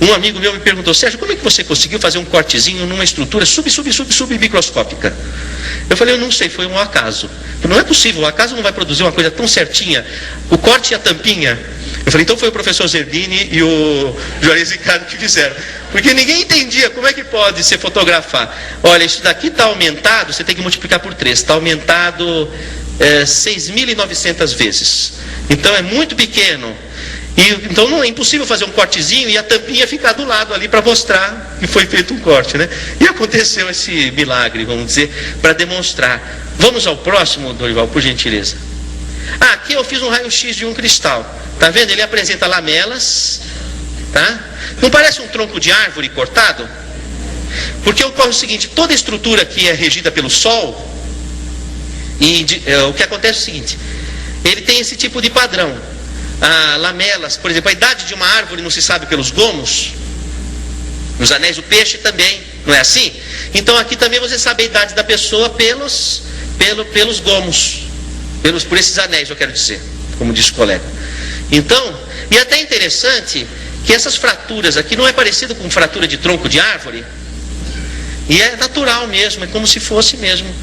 Um amigo meu me perguntou: Sérgio, como é que você conseguiu fazer um cortezinho numa estrutura submicroscópica? Eu falei: eu não sei, foi um acaso. Não é possível, o acaso não vai produzir uma coisa tão certinha. O corte e a tampinha. Eu falei: então foi o professor Zerbini e o Juarez Ricardo que fizeram. Porque ninguém entendia como é que pode se fotografar. Olha, isso daqui está aumentado, você tem que multiplicar por 3. Está aumentado 6.900 vezes. Então é muito pequeno. Então não é impossível fazer um cortezinho e a tampinha ficar do lado ali para mostrar que foi feito um corte, né? E aconteceu esse milagre, vamos dizer, para demonstrar. Vamos ao próximo, Dorival, por gentileza. Aqui eu fiz um raio-x de um cristal. Tá vendo? Ele apresenta lamelas, tá? Não parece um tronco de árvore cortado? Porque ocorre o seguinte: toda estrutura que é regida pelo Sol, o que acontece é o seguinte: ele tem esse tipo de padrão. Lamelas, por exemplo, a idade de uma árvore não se sabe pelos gomos. Nos anéis do peixe também, não é assim? Então aqui também você sabe a idade da pessoa pelos gomos, por esses anéis, eu quero dizer, como disse o colega. Então, e até interessante que essas fraturas aqui não é parecido com fratura de tronco de árvore, e é natural mesmo, é como se fosse mesmo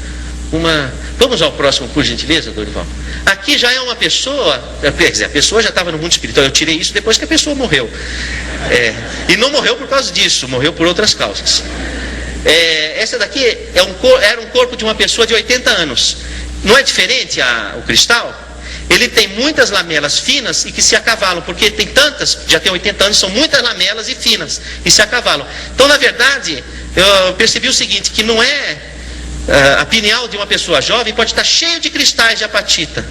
uma... Vamos ao próximo, por gentileza, Dorival. Aqui já é uma pessoa, quer dizer, a pessoa já estava no mundo espiritual. Eu tirei isso depois que a pessoa morreu. E não morreu por causa disso, morreu por outras causas. Essa daqui era um corpo de uma pessoa de 80 anos. Não é diferente o cristal? Ele tem muitas lamelas finas e que se acavalam, porque tem tantas, já tem 80 anos, são muitas lamelas e finas, e se acavalam. Então, na verdade, eu percebi o seguinte, que não é... a pineal de uma pessoa jovem pode estar cheio de cristais de apatita.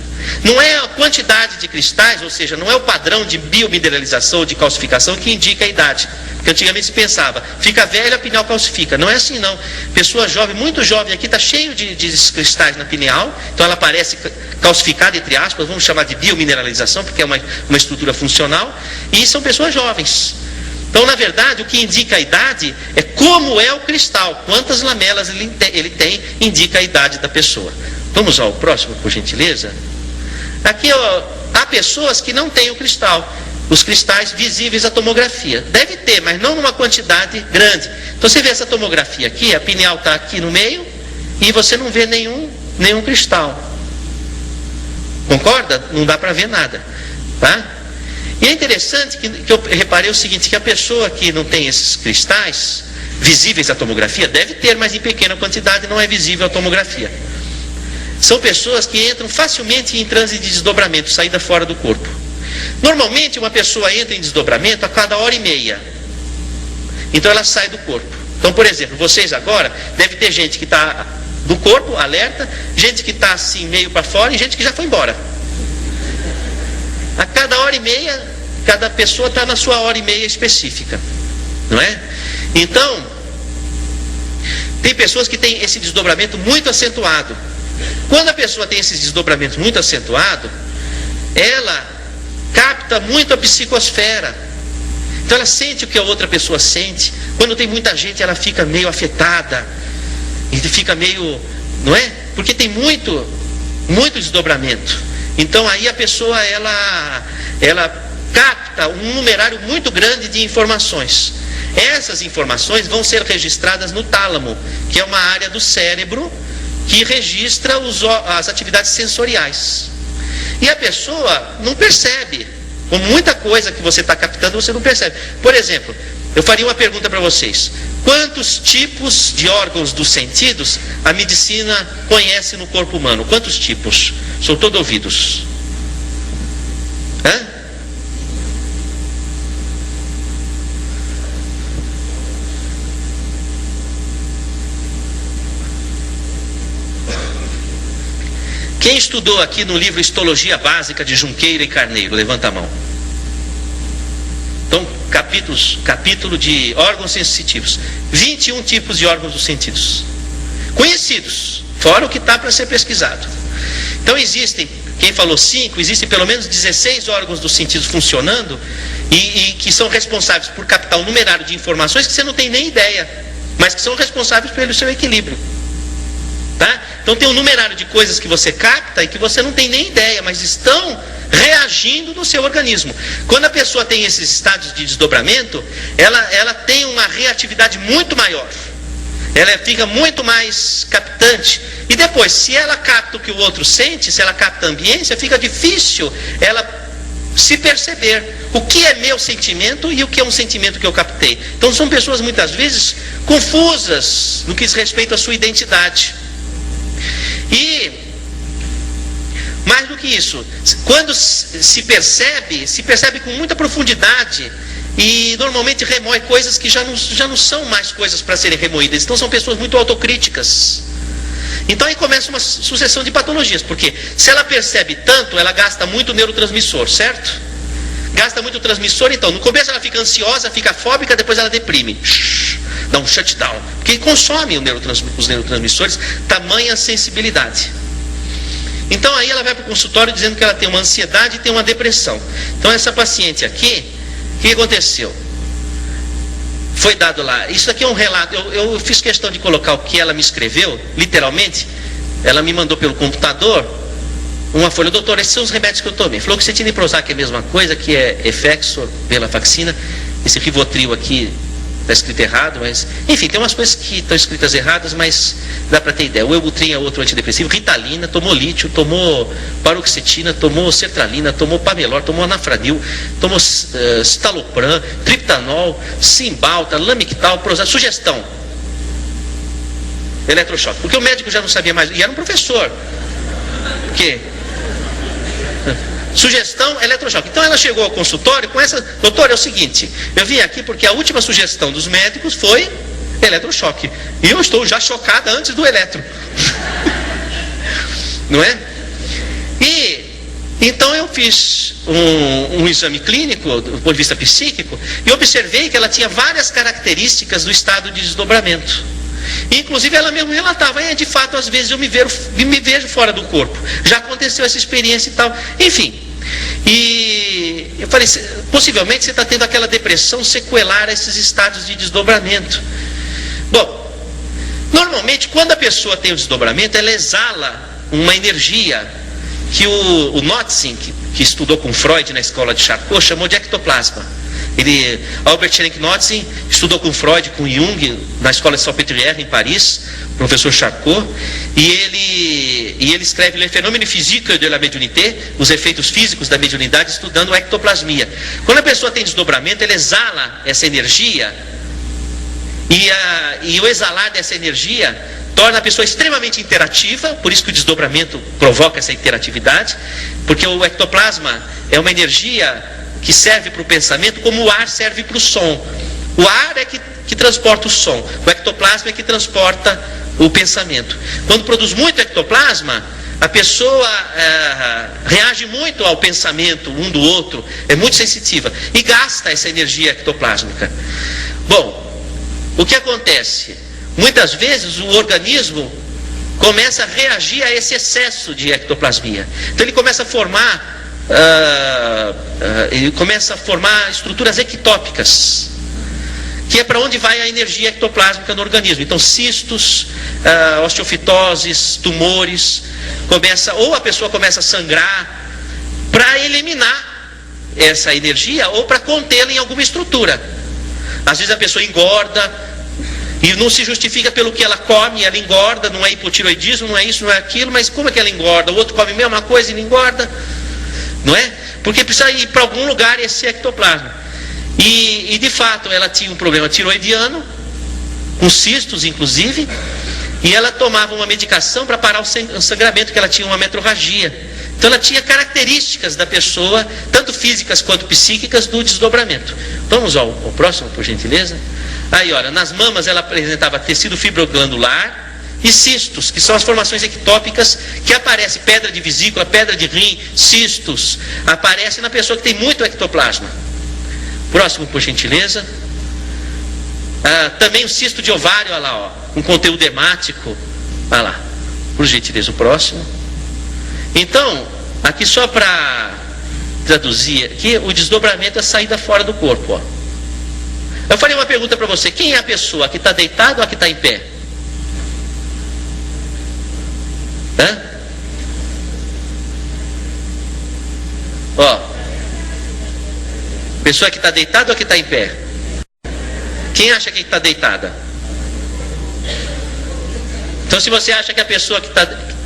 Não é a quantidade de cristais, ou seja, não é o padrão de biomineralização, de calcificação que indica a idade. Porque antigamente se pensava, fica velha, a pineal calcifica. Não é assim não. Pessoa jovem, muito jovem aqui, está cheio de cristais na pineal, então ela parece calcificada, entre aspas, vamos chamar de biomineralização, porque é uma estrutura funcional, e são pessoas jovens. Então, na verdade, o que indica a idade é como é o cristal, quantas lamelas ele tem, indica a idade da pessoa. Vamos ao próximo, por gentileza. Aqui, há pessoas que não têm o cristal, os cristais visíveis à tomografia. Deve ter, mas não numa quantidade grande. Então, você vê essa tomografia aqui, a pineal está aqui no meio, e você não vê nenhum cristal. Concorda? Não dá para ver nada, tá? E é interessante que eu reparei o seguinte, que a pessoa que não tem esses cristais visíveis à tomografia, deve ter, mas em pequena quantidade, não é visível à tomografia. São pessoas que entram facilmente em transe de desdobramento, saída fora do corpo. Normalmente uma pessoa entra em desdobramento a cada 1h30. Então ela sai do corpo. Então, por exemplo, vocês agora, deve ter gente que está do corpo, alerta, gente que está assim meio para fora e gente que já foi embora. A cada 1h30, cada pessoa está na sua 1h30 específica, não é? Então, tem pessoas que têm esse desdobramento muito acentuado. Quando a pessoa tem esses desdobramentos muito acentuados, ela capta muito a psicosfera. Então ela sente o que a outra pessoa sente. Quando tem muita gente, ela fica meio afetada, e fica meio, não é? Porque tem muito desdobramento. Então aí a pessoa ela capta um numerário muito grande de informações. Essas informações vão ser registradas no tálamo, que é uma área do cérebro que registra as atividades sensoriais. E a pessoa não percebe. Com muita coisa que você está captando, você não percebe. Por exemplo, eu faria uma pergunta para vocês. Quantos tipos de órgãos dos sentidos a medicina conhece no corpo humano? Quantos tipos? Sou todo ouvidos. Hã? Quem estudou aqui no livro Histologia Básica de Junqueira e Carneiro? Levanta a mão. Então, capítulo de órgãos sensitivos. 21 tipos de órgãos dos sentidos. Conhecidos, fora o que está para ser pesquisado. Então existem, quem falou 5, existem pelo menos 16 órgãos dos sentidos funcionando e que são responsáveis por captar um numerário de informações que você não tem nem ideia, mas que são responsáveis pelo seu equilíbrio. Tá? Então tem um numerário de coisas que você capta e que você não tem nem ideia, mas estão reagindo no seu organismo. Quando a pessoa tem esses estados de desdobramento, ela tem uma reatividade muito maior. Ela fica muito mais captante. E depois, se ela capta o que o outro sente, se ela capta a ambiência, fica difícil ela se perceber o que é meu sentimento e o que é um sentimento que eu captei. Então são pessoas muitas vezes confusas no que diz respeito à sua identidade. E mais do que isso, quando se percebe com muita profundidade e normalmente remoe coisas que já não são mais coisas para serem remoídas. Então são pessoas muito autocríticas. Então aí começa uma sucessão de patologias, porque se ela percebe tanto, ela gasta muito neurotransmissor, certo? Gasta muito transmissor, então no começo ela fica ansiosa, fica fóbica, depois ela deprime, dá um shutdown, porque consome os neurotransmissores, tamanha sensibilidade. Então aí ela vai para o consultório dizendo que ela tem uma ansiedade e tem uma depressão. Então essa paciente aqui, o que aconteceu? Foi dado lá, isso aqui é um relato, eu fiz questão de colocar o que ela me escreveu, literalmente. Ela me mandou pelo computador uma folha: doutor, esses são os remédios que eu tomei. Falou que você tinha de Prozac é a mesma coisa, que é Effexor, Venlafaxina. Esse Rivotril aqui está escrito errado, mas enfim, tem umas coisas que estão escritas erradas, mas dá para ter ideia. O Wellbutrin é outro antidepressivo, Ritalina, tomou lítio, tomou paroxetina, tomou sertralina, tomou Pamelor, tomou anafranil, tomou citalopram, triptanol, Cymbalta, Lamictal, Prozac, sugestão, eletrochoque, porque o médico já não sabia mais, e era um professor, que sugestão, eletrochoque. Então ela chegou ao consultório com essa: doutor, é o seguinte, eu vim aqui porque a última sugestão dos médicos foi eletrochoque, e eu estou já chocada antes do eletro. Não é? E então eu fiz um exame clínico do ponto de vista psíquico e observei que ela tinha várias características do estado de desdobramento. Inclusive ela mesmo relatava: de fato, às vezes eu me vejo fora do corpo, já aconteceu essa experiência e tal, enfim. E eu falei: possivelmente você está tendo aquela depressão sequelar a esses estados de desdobramento. Bom, normalmente quando a pessoa tem o desdobramento, ela exala uma energia que o Notzing, que estudou com Freud na escola de Charcot, chamou de ectoplasma. Albert Schwerin-Notzing estudou com Freud, com Jung, na escola de Salpêtrière, em Paris, professor Charcot, e ele escreve Le Phénomène physique de la médiumnité, os efeitos físicos da mediunidade, estudando a ectoplasmia. Quando a pessoa tem desdobramento, ela exala essa energia, e o exalar dessa energia torna a pessoa extremamente interativa, por isso que o desdobramento provoca essa interatividade, porque o ectoplasma é uma energia que serve para o pensamento como o ar serve para o som. O ar é que transporta o som, o ectoplasma é que transporta o pensamento. Quando produz muito ectoplasma, a pessoa reage muito ao pensamento um do outro, é muito sensitiva e gasta essa energia ectoplásmica. Bom, o que acontece? Muitas vezes o organismo começa a reagir a esse excesso de ectoplasmia. Então ele começa a formar estruturas ectópicas, que é para onde vai a energia ectoplásmica no organismo. Então cistos, osteofitoses, tumores, ou a pessoa começa a sangrar para eliminar essa energia ou para contê-la em alguma estrutura. Às vezes a pessoa engorda e não se justifica pelo que ela come, ela engorda, não é hipotiroidismo, não é isso, não é aquilo, mas como é que ela engorda? O outro come a mesma coisa e não engorda. Não é? Porque precisa ir para algum lugar esse ectoplasma. E de fato ela tinha um problema tiroidiano, com cistos inclusive, e ela tomava uma medicação para parar o sangramento, que ela tinha uma metrorragia. Então ela tinha características da pessoa, tanto físicas quanto psíquicas, do desdobramento. Vamos ao próximo, por gentileza. Aí, olha, nas mamas ela apresentava tecido fibroglandular e cistos, que são as formações ectópicas que aparecem, pedra de vesícula, pedra de rim, cistos, aparecem na pessoa que tem muito ectoplasma. Próximo, por gentileza. Também o cisto de ovário, olha lá, ó, com conteúdo hemático, olha lá, por gentileza, o próximo. Então, aqui só para traduzir, aqui o desdobramento é a saída fora do corpo, ó. Eu falei uma pergunta para você: quem é a pessoa que está deitada ou a que está em pé? Hã? Ó, pessoa que está deitada ou que está em pé? Quem acha que está deitada? Então, se você acha que a pessoa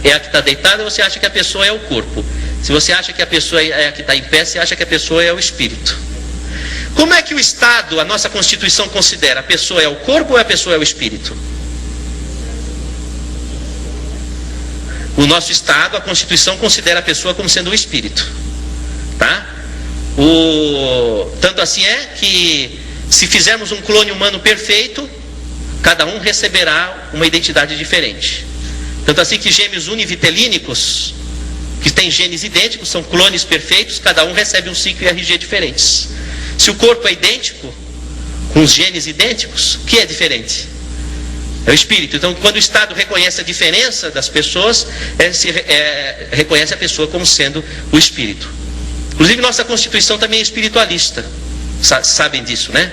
é a que está deitada, você acha que a pessoa é o corpo. Se você acha que a pessoa é a que está em pé, você acha que a pessoa é o espírito. Como é que o Estado, a nossa Constituição, considera? A pessoa é o corpo ou a pessoa é o espírito? O nosso Estado, a Constituição, considera a pessoa como sendo o espírito. Tá? Tanto assim é que, se fizermos um clone humano perfeito, cada um receberá uma identidade diferente. Tanto assim que gêmeos univitelínicos, que têm genes idênticos, são clones perfeitos, cada um recebe um ciclo e RG diferentes. Se o corpo é idêntico, com os genes idênticos, o que é diferente? É o espírito. Então, quando o Estado reconhece a diferença das pessoas, reconhece a pessoa como sendo o espírito. Inclusive, nossa Constituição também é espiritualista. Sabem disso, né?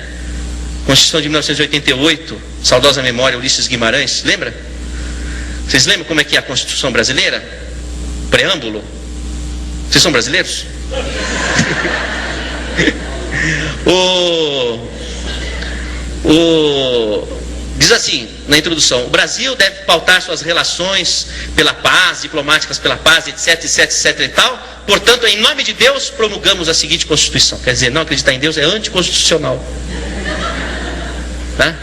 Constituição de 1988, saudosa memória, Ulisses Guimarães, lembra? Vocês lembram como é que é a Constituição brasileira? Preâmbulo. Vocês são brasileiros? Diz assim, na introdução: o Brasil deve pautar suas relações pela paz, diplomáticas pela paz, etc, etc, etc e tal. Portanto, em nome de Deus, promulgamos a seguinte Constituição. Quer dizer, não acreditar em Deus é anticonstitucional. Tá?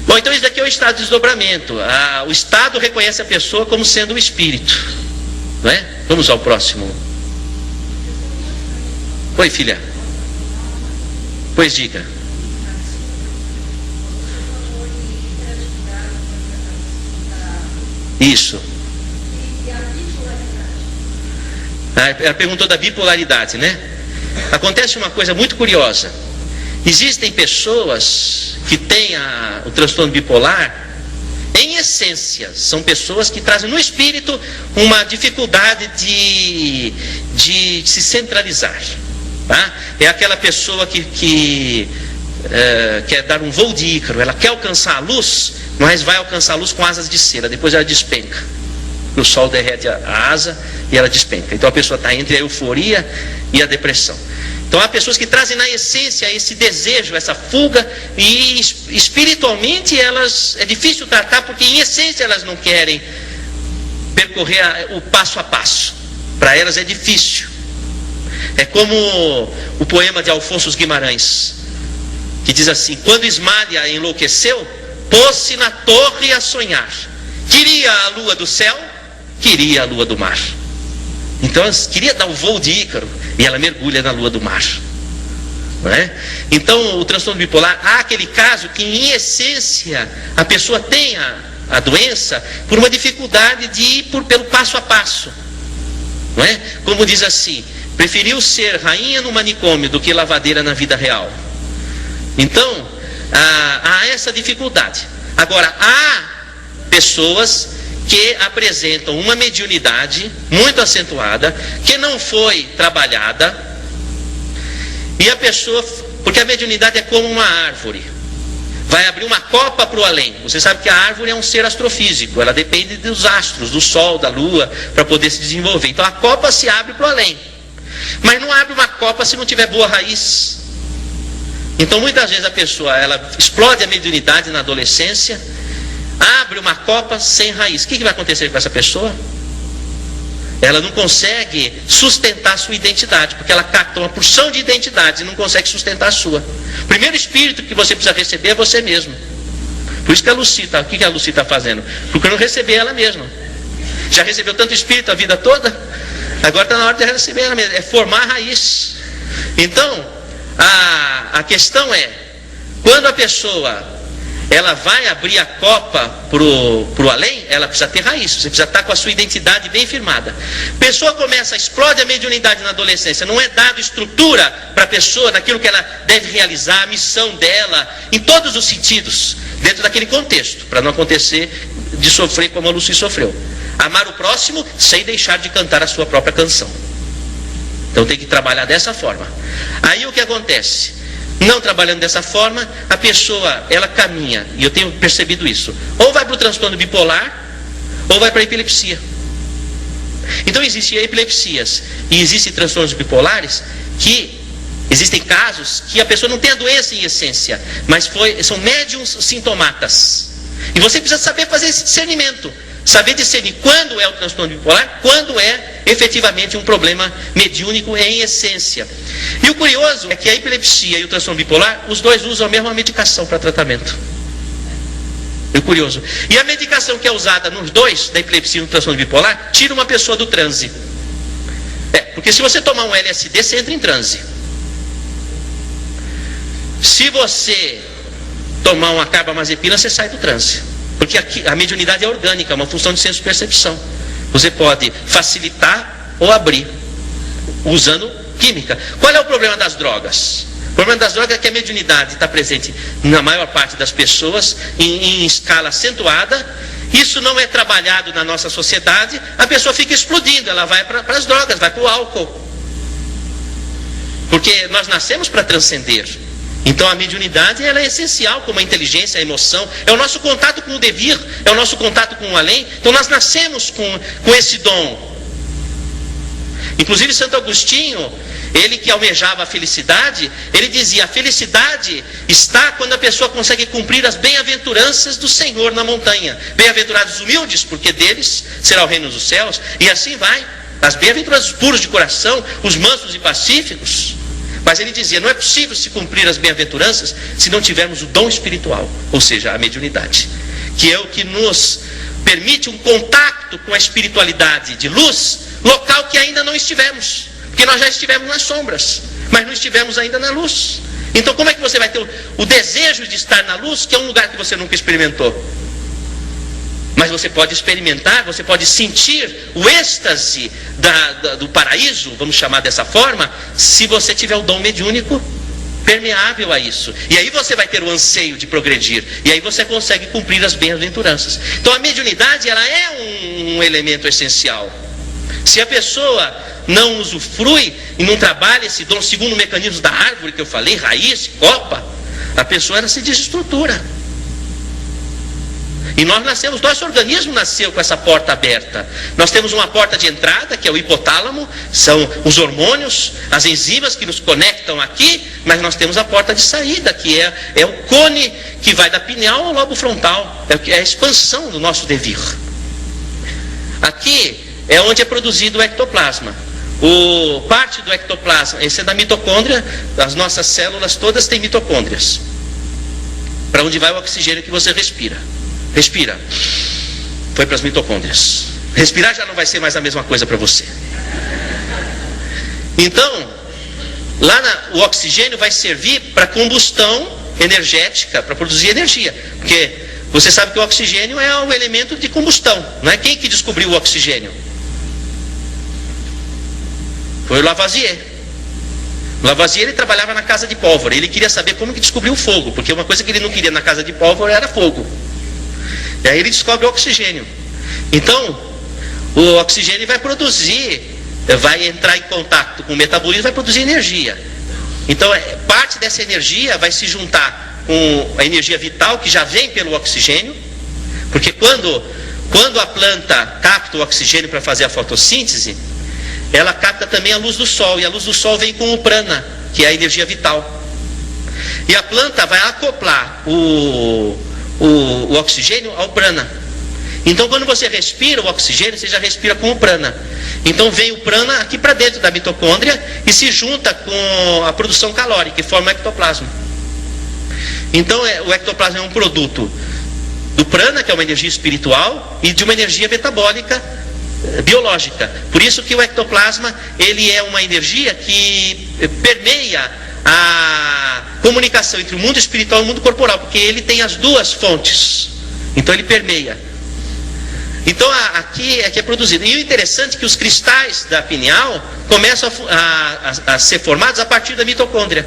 Bom, então isso daqui é o estado de desdobramento. O Estado reconhece a pessoa como sendo o espírito. Não é? Vamos ao próximo. Oi, filha. Pois diga. Isso. Ela perguntou da bipolaridade, né? Acontece uma coisa muito curiosa. Existem pessoas que têm o transtorno bipolar, em essência, são pessoas que trazem no espírito uma dificuldade de se centralizar. Tá? É aquela pessoa que quer dar um voo de Ícaro, ela quer alcançar a luz, mas vai alcançar a luz com asas de cera, depois ela despenca. O sol derrete a asa e ela despenca. Então a pessoa está entre a euforia e a depressão. Então há pessoas que trazem na essência esse desejo, essa fuga, e espiritualmente elas é difícil tratar, porque em essência elas não querem percorrer o passo a passo. Para elas é difícil. É como o poema de Alfonso Guimarães, que diz assim: quando Ismália enlouqueceu, pôs-se na torre a sonhar. Queria a lua do céu, queria a lua do mar. Então ela queria dar o voo de Ícaro e ela mergulha na lua do mar. Não é? Então o transtorno bipolar, há aquele caso que em essência a pessoa tem a doença por uma dificuldade de ir pelo passo a passo. Não é? Como diz assim: preferiu ser rainha no manicômio do que lavadeira na vida real. Então há essa dificuldade. Agora, há pessoas que apresentam uma mediunidade muito acentuada, que não foi trabalhada, e a pessoa, porque a mediunidade é como uma árvore, vai abrir uma copa para o além. Você sabe que a árvore é um ser astrofísico, ela depende dos astros, do sol, da lua, para poder se desenvolver. Então a copa se abre para o além, mas não abre uma copa se não tiver boa raiz. Então muitas vezes a pessoa, ela explode a mediunidade na adolescência, abre uma copa sem raiz. O que vai acontecer com essa pessoa? Ela não consegue sustentar a sua identidade, porque ela capta uma porção de identidades e não consegue sustentar a sua. O primeiro espírito que você precisa receber é você mesmo. Por isso que a Lucy o que a Lucy está fazendo? Procurando receber ela mesma. Já recebeu tanto espírito a vida toda? Agora está na hora de receber ela mesma. É formar a raiz. Então, a questão é, quando a pessoa ela vai abrir a copa pro além, ela precisa ter raiz, você precisa estar com a sua identidade bem firmada. A pessoa explode a mediunidade na adolescência, não é dado estrutura para a pessoa, daquilo que ela deve realizar, a missão dela, em todos os sentidos, dentro daquele contexto, para não acontecer de sofrer como a Lucy sofreu. Amar o próximo sem deixar de cantar a sua própria canção. Então tem que trabalhar dessa forma. Aí o que acontece? Não trabalhando dessa forma, a pessoa, ela caminha, e eu tenho percebido isso, ou vai para o transtorno bipolar, ou vai para a epilepsia. Então existem epilepsias e existem transtornos bipolares que existem casos que a pessoa não tem a doença em essência, mas são médiums sintomatas. E você precisa saber fazer esse discernimento, saber discernir quando é o transtorno bipolar, quando é efetivamente um problema mediúnico em essência. E o curioso é que a epilepsia e o transtorno bipolar, os dois usam a mesma medicação para tratamento. É curioso. E a medicação que é usada nos dois, da epilepsia e do transtorno bipolar, tira uma pessoa do transe. Porque se você tomar um LSD, você entra em transe. Se você tomar uma carbamazepina, você sai do transe. Porque a mediunidade é orgânica, é uma função de senso de percepção. Você pode facilitar ou abrir, usando química. Qual é o problema das drogas? O problema das drogas é que a mediunidade está presente na maior parte das pessoas, em escala acentuada. Isso não é trabalhado na nossa sociedade, a pessoa fica explodindo, ela vai para as drogas, vai para o álcool. Porque nós nascemos para transcender. Então a mediunidade ela é essencial, como a inteligência, a emoção, é o nosso contato com o devir, é o nosso contato com o além. Então nós nascemos com esse dom. Inclusive Santo Agostinho, ele que almejava a felicidade, ele dizia: a felicidade está quando a pessoa consegue cumprir as bem-aventuranças do Senhor na montanha. Bem-aventurados os humildes, porque deles será o reino dos céus. E assim vai, as bem-aventuranças puros de coração, os mansos e pacíficos. Mas ele dizia: não é possível se cumprir as bem-aventuranças se não tivermos o dom espiritual, ou seja, a mediunidade, que é o que nos permite um contato com a espiritualidade de luz, local que ainda não estivemos, porque nós já estivemos nas sombras, mas não estivemos ainda na luz. Então como é que você vai ter o desejo de estar na luz, que é um lugar que você nunca experimentou? Mas você pode experimentar, você pode sentir o êxtase do paraíso, vamos chamar dessa forma, se você tiver o dom mediúnico permeável a isso. E aí você vai ter o anseio de progredir. E aí você consegue cumprir as bem-aventuranças. Então a mediunidade ela é um elemento essencial. Se a pessoa não usufrui e não trabalha esse dom segundo o mecanismo da árvore que eu falei, raiz, copa, a pessoa ela se desestrutura. E nós nascemos, nosso organismo nasceu com essa porta aberta. Nós temos uma porta de entrada, que é o hipotálamo, são os hormônios, as enzimas que nos conectam aqui, mas nós temos a porta de saída, que é o cone que vai da pineal ao lobo frontal, é a expansão do nosso devir. Aqui é onde é produzido o ectoplasma. Parte do ectoplasma, esse é da mitocôndria, as nossas células todas têm mitocôndrias, para onde vai o oxigênio que você respira. Respira, foi para as mitocôndrias. Respirar já não vai ser mais a mesma coisa para você. Então, lá o oxigênio vai servir para combustão energética, para produzir energia. Porque você sabe que o oxigênio é um elemento de combustão. Não é quem que descobriu o oxigênio? Foi o Lavoisier. O Lavoisier ele trabalhava na casa de pólvora. Ele queria saber como que descobriu o fogo, porque uma coisa que ele não queria na casa de pólvora era fogo. E aí ele descobre o oxigênio. Então, o oxigênio vai produzir, vai entrar em contato com o metabolismo, vai produzir energia. Então, parte dessa energia vai se juntar com a energia vital que já vem pelo oxigênio, porque quando a planta capta o oxigênio para fazer a fotossíntese, ela capta também a luz do sol, e a luz do sol vem com o prana, que é a energia vital. E a planta vai acoplar o oxigênio ao prana. Então quando você respira o oxigênio, você já respira com o prana. Então vem o prana aqui para dentro da mitocôndria e se junta com a produção calórica e forma o ectoplasma. Então o ectoplasma é um produto do prana, que é uma energia espiritual, e de uma energia metabólica biológica. Por isso que o ectoplasma ele é uma energia que permeia a comunicação entre o mundo espiritual e o mundo corporal, porque ele tem as duas fontes. Então ele permeia. Então aqui é que é produzido. E o interessante é que os cristais da pineal começam a ser formados a partir da mitocôndria.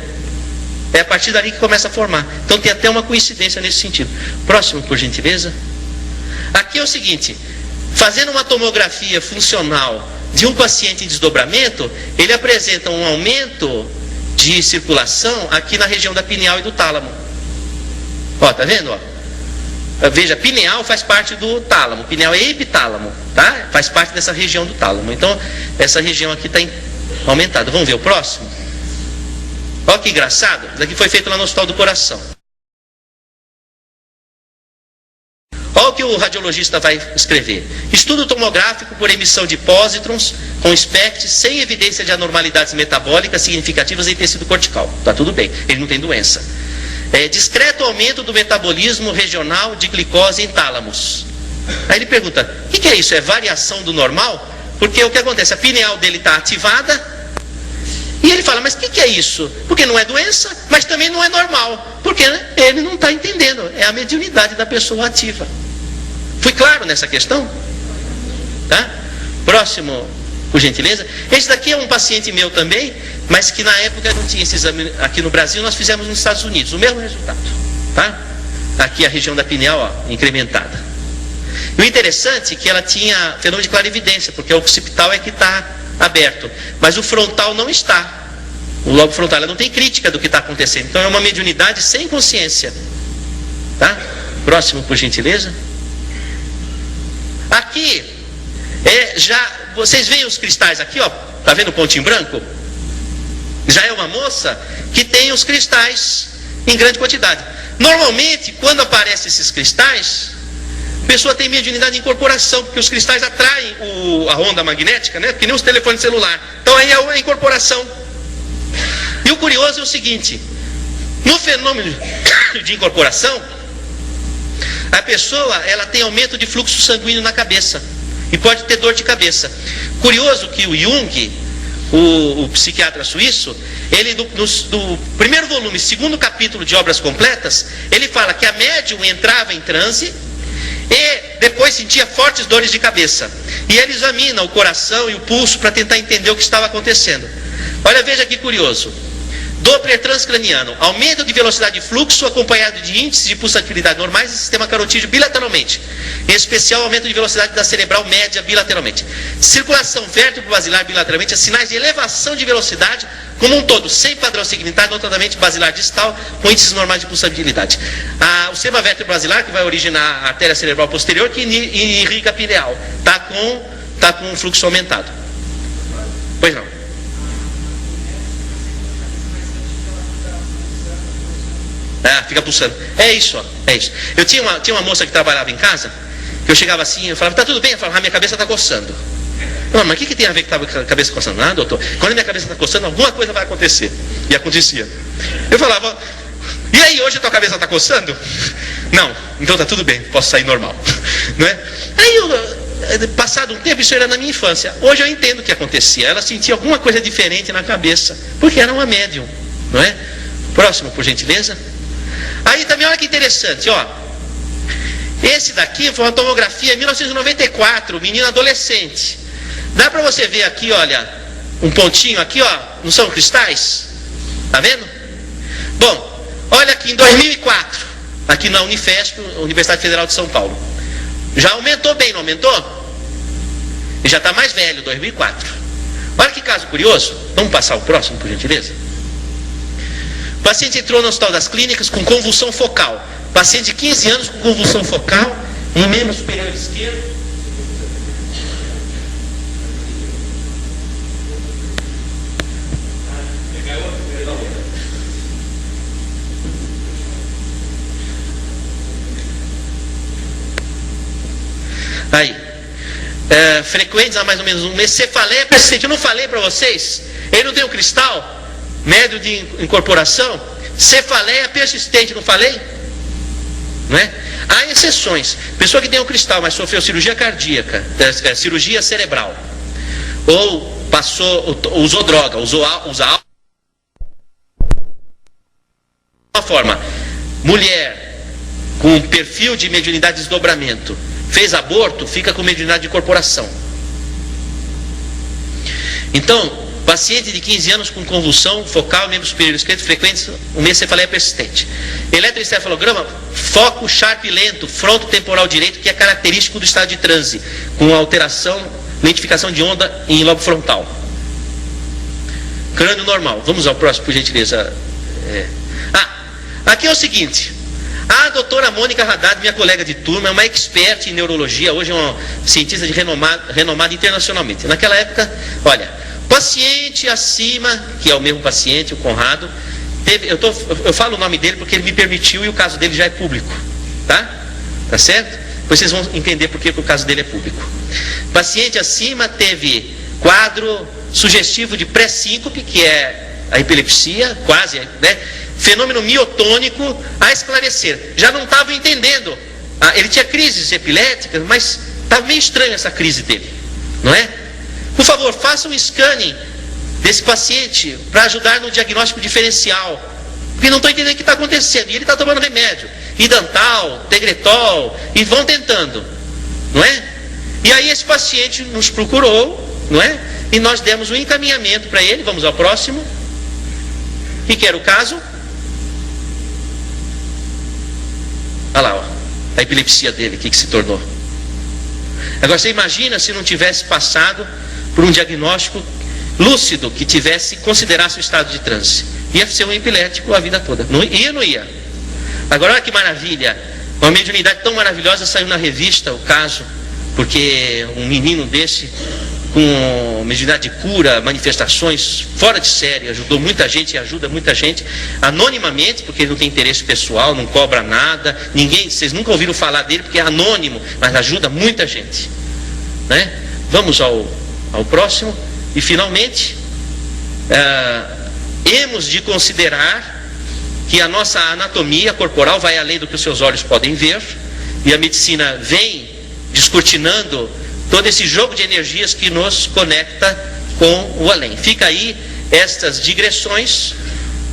É a partir dali que começa a formar. Então tem até uma coincidência nesse sentido. Próximo, por gentileza. Aqui é o seguinte: fazendo uma tomografia funcional de um paciente em desdobramento, ele apresenta um aumento de circulação aqui na região da pineal e do tálamo. Ó, tá vendo? Ó? Veja, pineal faz parte do tálamo. Pineal é epitálamo, tá? Faz parte dessa região do tálamo. Então, essa região aqui está aumentada. Vamos ver o próximo? Olha que engraçado. Isso aqui foi feito lá no Hospital do Coração. Olha o que o radiologista vai escrever. Estudo tomográfico por emissão de pósitrons com SPECT sem evidência de anormalidades metabólicas significativas em tecido cortical. Está tudo bem, ele não tem doença. Discreto aumento do metabolismo regional de glicose em tálamos. Aí ele pergunta, o que é isso? É variação do normal? Porque o que acontece? A pineal dele está ativada e ele fala, mas o que é isso? Porque não é doença, mas também não é normal. Porque ele não está entendendo. É a mediunidade da pessoa ativa. Fui claro nessa questão? Tá? Próximo, por gentileza. Esse daqui é um paciente meu também, mas que na época não tinha esse exame aqui no Brasil, nós fizemos nos Estados Unidos. O mesmo resultado. Tá? Aqui a região da pineal, ó, incrementada. E o interessante é que ela tinha fenômeno de clarividência, porque o occipital é que está aberto, mas o frontal não está. O lobo frontal, ela não tem crítica do que está acontecendo. Então é uma mediunidade sem consciência. Tá? Próximo, por gentileza. Aqui, vocês veem os cristais aqui, ó. Tá vendo o pontinho branco? Já é uma moça que tem os cristais em grande quantidade. Normalmente, quando aparecem esses cristais, a pessoa tem mediunidade de incorporação, porque os cristais atraem a onda magnética, né? Que nem os telefones celular. Então aí é a incorporação. E o curioso é o seguinte: no fenômeno de incorporação, a pessoa ela tem aumento de fluxo sanguíneo na cabeça e pode ter dor de cabeça. Curioso que o Jung, o psiquiatra suíço, ele no primeiro volume, segundo capítulo de Obras Completas, ele fala que a médium entrava em transe e depois sentia fortes dores de cabeça. E ele examina o coração e o pulso para tentar entender o que estava acontecendo. Olha, veja que curioso. Doppler transcraniano, aumento de velocidade de fluxo acompanhado de índices de pulsatilidade normais e sistema carotídeo bilateralmente. Em especial, aumento de velocidade da cerebral média bilateralmente. Circulação vértebro-basilar bilateralmente, sinais de elevação de velocidade como um todo, sem padrão segmentado, notadamente basilar distal, com índices normais de pulsabilidade. O sistema vértebro-basilar, que vai originar a artéria cerebral posterior, que irriga a pineal, está com um fluxo aumentado. Pois não. Fica pulsando. É isso, ó. É isso. Eu tinha uma moça que trabalhava em casa, que eu chegava assim, eu falava, tá tudo bem? Eu falava, minha cabeça está coçando. Não, mas o que tem a ver que estava com a cabeça coçando? Ah, doutor, quando a minha cabeça está coçando, alguma coisa vai acontecer. E acontecia. Eu falava, e aí, hoje a tua cabeça está coçando? Não, então tá tudo bem, posso sair normal. Não é? Aí passado um tempo, isso era na minha infância. Hoje eu entendo o que acontecia. Ela sentia alguma coisa diferente na cabeça, porque era uma médium, não é? Próximo, por gentileza. Aí também olha que interessante, ó. Esse daqui foi uma tomografia em 1994, menino adolescente. Dá para você ver aqui, olha, um pontinho aqui, ó, não são cristais? Tá vendo? Bom, olha aqui em 2004, aqui na Unifesp, Universidade Federal de São Paulo. Já aumentou bem, não aumentou? E já está mais velho, 2004. Olha que caso curioso. Vamos passar o próximo, por gentileza? O paciente entrou no Hospital das Clínicas com convulsão focal. Paciente de 15 anos com convulsão focal em membro superior esquerdo. Aí, frequentes há mais ou menos um mês. Cefaleia persistente. Eu não falei para vocês? Ele não tem um cristal médio de incorporação? Cefaleia persistente, não falei? Não é? Há exceções. Pessoa que tem um cristal, mas sofreu cirurgia cardíaca, cirurgia cerebral, ou usou droga, usa álcool. Uma forma, mulher com perfil de mediunidade de desdobramento, fez aborto, fica com mediunidade de incorporação. Então, paciente de 15 anos com convulsão focal, membro superior esquerdo, frequente, um mês cefaleia persistente. Eletroencefalograma, foco sharp lento, fronto temporal direito, que é característico do estado de transe, com alteração, lentificação de onda em lobo frontal. Crânio normal. Vamos ao próximo, por gentileza. Aqui é o seguinte. A doutora Mônica Haddad, minha colega de turma, é uma expert em neurologia, hoje é uma cientista de renomada internacionalmente. Naquela época, olha, paciente acima, que é o mesmo paciente, o Conrado, eu falo o nome dele porque ele me permitiu e o caso dele já é público, tá? Tá certo? Depois vocês vão entender por que o caso dele é público. Paciente acima teve quadro sugestivo de pré-síncope, que é a epilepsia, quase, né? Fenômeno miotônico a esclarecer. Já não estava entendendo. Ele tinha crises epiléticas, mas estava meio estranha essa crise dele, não é? Por favor, faça um scanning desse paciente para ajudar no diagnóstico diferencial. Porque não estou entendendo o que está acontecendo. E ele está tomando remédio. Idantal, Tegretol, e vão tentando, não é? E aí esse paciente nos procurou, não é? E nós demos um encaminhamento para ele. Vamos ao próximo. O que era o caso? Olha lá, ó, a epilepsia dele, o que se tornou. Agora você imagina se não tivesse passado por um diagnóstico lúcido, que considerasse o estado de transe. Ia ser um epilético a vida toda. Não ia. Agora olha que maravilha, uma mediunidade tão maravilhosa, saiu na revista o caso, porque um menino desse, com mediunidade de cura, manifestações fora de série, ajudou muita gente e ajuda muita gente, anonimamente, porque ele não tem interesse pessoal, não cobra nada, vocês nunca ouviram falar dele porque é anônimo, mas ajuda muita gente, né? Vamos ao próximo. E finalmente, hemos de considerar que a nossa anatomia corporal vai além do que os seus olhos podem ver, e a medicina vem descortinando todo esse jogo de energias que nos conecta com o além. Fica aí estas digressões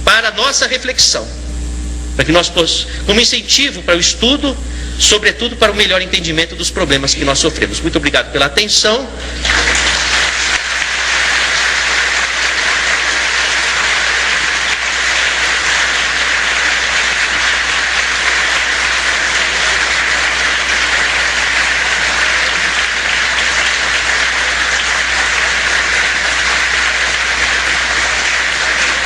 para a nossa reflexão, para que nós possamos, como incentivo para o estudo, sobretudo para o melhor entendimento dos problemas que nós sofremos. Muito obrigado pela atenção.